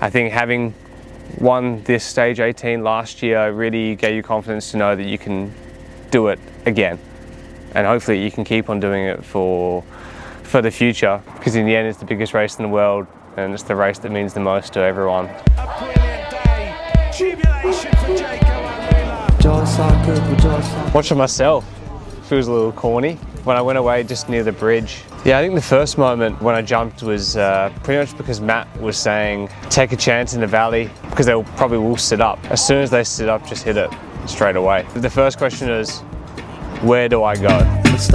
I think having won this stage 18 last year really gave you confidence to know that you can do it again, and hopefully you can keep on doing it for the future, because in the end it's the biggest race in the world and it's the race that means the most to everyone. A brilliant day. Jubilation for Jacob. Watching myself feels a little corny. When I went away just near the bridge, yeah, I think the first moment when I jumped was pretty much because Matt was saying take a chance in the valley because they probably will sit up. As soon as they sit up, just hit it straight away. The first question is, where do I go? Because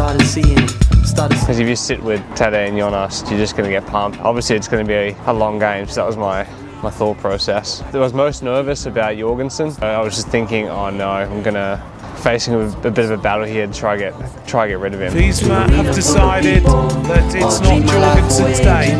if you sit with Tadej and Jonas, you're just going to get pumped. Obviously it's going to be a long game, so that was my thought process. I was most nervous about Jorgensen. I was just thinking, oh no, I'm going to facing a bit of a battle here to try get rid of him. Visma have decided that it's not Jorgensen's day.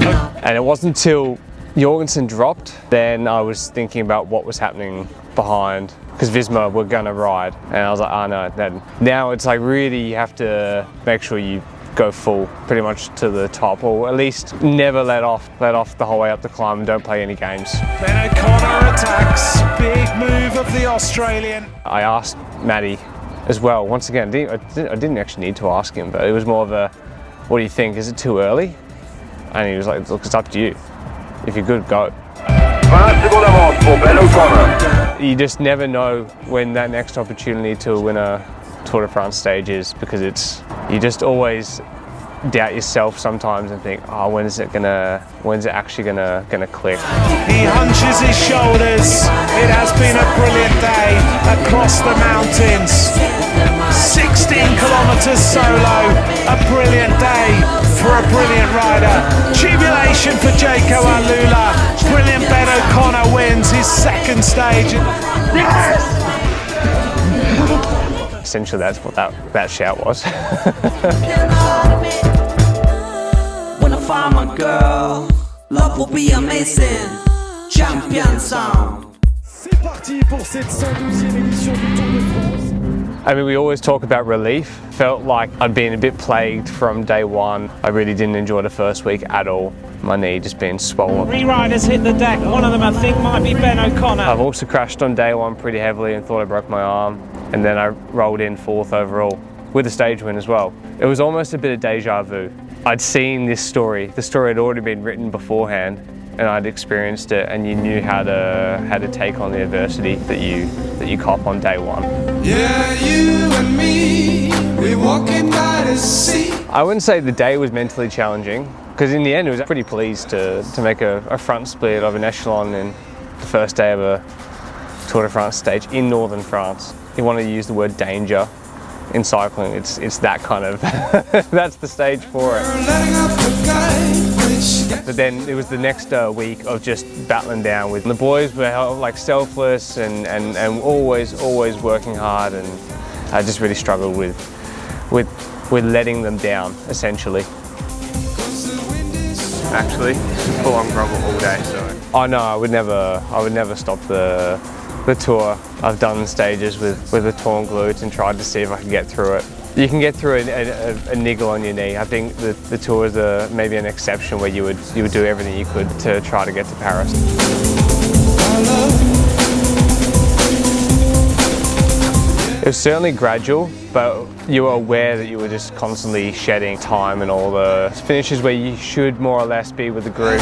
And it wasn't until Jorgensen dropped, then I was thinking about what was happening behind, because Visma were gonna ride, and I was like, oh no, then now it's like really you have to make sure you go full pretty much to the top, or at least never let off the whole way up the climb and don't play any games. Ben O'Connor attacks, big move of the Australian. I asked Matty as well, once again, I didn't actually need to ask him, but it was more of a, what do you think, is it too early? And he was like, look, it's up to you. If you're good, go. You just never know when that next opportunity to win a Tour de France stage is, because you just always doubt yourself sometimes and think, oh, when's it actually gonna click? He hunches his shoulders. It has been a brilliant day across the mountains. 16 kilometers solo, a brilliant day for a brilliant rider. Jubilation for Jaco Alula. Brilliant Ben O'Connor wins his second stage. Yes! Essentially, that's what that shout was. When I find my girl, love will be amazing. Champion sound. C'est parti pour cette 112e édition du Tour de France. I mean, we always talk about relief. Felt like I'd been a bit plagued from day one. I really didn't enjoy the first week at all. My knee just being swollen. Three riders hit the deck. One of them, I think, might be Ben O'Connor. I've also crashed on day one pretty heavily and thought I broke my arm. And then I rolled in 4th overall with a stage win as well. It was almost a bit of deja vu. I'd seen this story. The story had already been written beforehand, and I'd experienced it, and you knew how to take on the adversity that you cop on day one. Yeah, you and me, we're walking by the sea. I wouldn't say the day was mentally challenging, because in the end I was pretty pleased to make a front split of an echelon in the first day of a Tour de France stage in northern France. You want to use the word danger in cycling, it's that kind of, that's the stage for it. But then it was the next week of just battling down with the boys were like selfless and always working hard, and I just really struggled with letting them down, essentially. Actually, full on gravel all day, so. Oh no, I would never stop the tour. I've done stages with a torn glute and tried to see if I could get through it. You can get through a niggle on your knee. I think the tour is maybe an exception where you would do everything you could to try to get to Paris. It was certainly gradual, but you were aware that you were just constantly shedding time and all the finishes where you should more or less be with the group.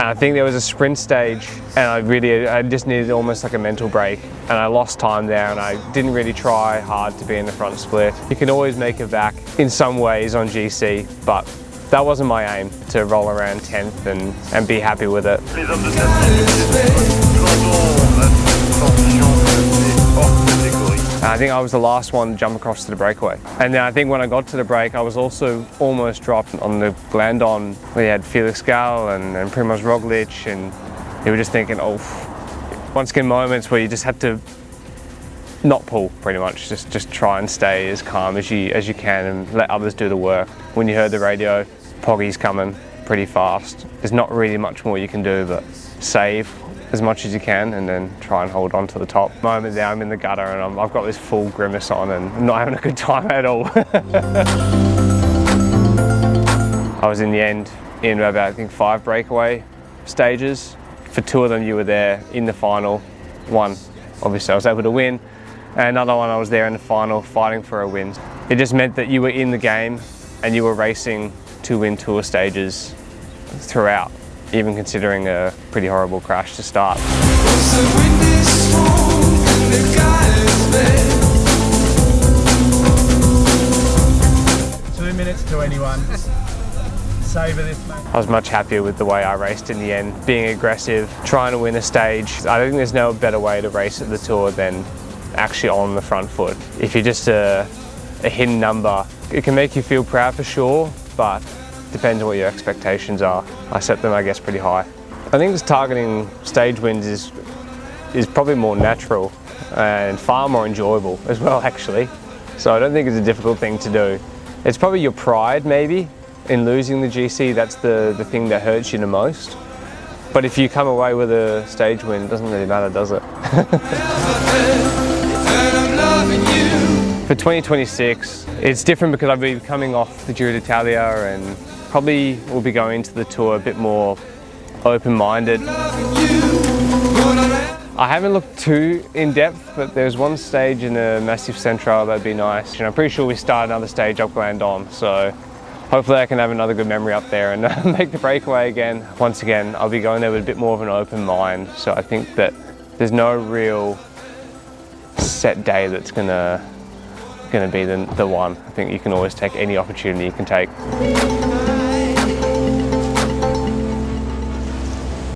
And I think there was a sprint stage, and I just needed almost like a mental break, and I lost time there, and I didn't really try hard to be in the front split. You can always make it back in some ways on GC, but that wasn't my aim, to roll around 10th and be happy with it. I think I was the last one to jump across to the breakaway. And then I think when I got to the break, I was also almost dropped on the Glandon. We had Felix Gal and Primoz Roglic, and you were just thinking, oh, once again moments where you just had to not pull, pretty much. Just try and stay as calm as you can and let others do the work. When you heard the radio, Poggy's coming pretty fast. There's not really much more you can do but save as much as you can and then try and hold on to the top. Moment there, I'm in the gutter and I've got this full grimace on and I'm not having a good time at all. I was in the end in about, I think, 5 breakaway stages. For 2 of them you were there in the final. One, obviously I was able to win, and another one I was there in the final fighting for a win. It just meant that you were in the game and you were racing to win tour stages throughout, even considering a pretty horrible crash to start. 2 minutes to anyone. Savour this, mate. I was much happier with the way I raced in the end, being aggressive, trying to win a stage. I think there's no better way to race at the Tour than actually on the front foot. If you're just a hidden number, it can make you feel proud for sure, but depends on what your expectations are. I set them, I guess, pretty high. I think just targeting stage wins is probably more natural and far more enjoyable as well, actually. So I don't think it's a difficult thing to do. It's probably your pride, maybe, in losing the GC. That's the thing that hurts you the most. But if you come away with a stage win, it doesn't really matter, does it? For 2026, it's different because I'll be coming off the Giro d'Italia and probably will be going into the Tour a bit more open-minded. I haven't looked too in depth, but there's one stage in a Massif Central that'd be nice. And I'm pretty sure we start another stage up Glandon, so hopefully I can have another good memory up there and make the breakaway again. Once again, I'll be going there with a bit more of an open mind, so I think that there's no real set day that's gonna be the one. I think you can always take any opportunity you can take.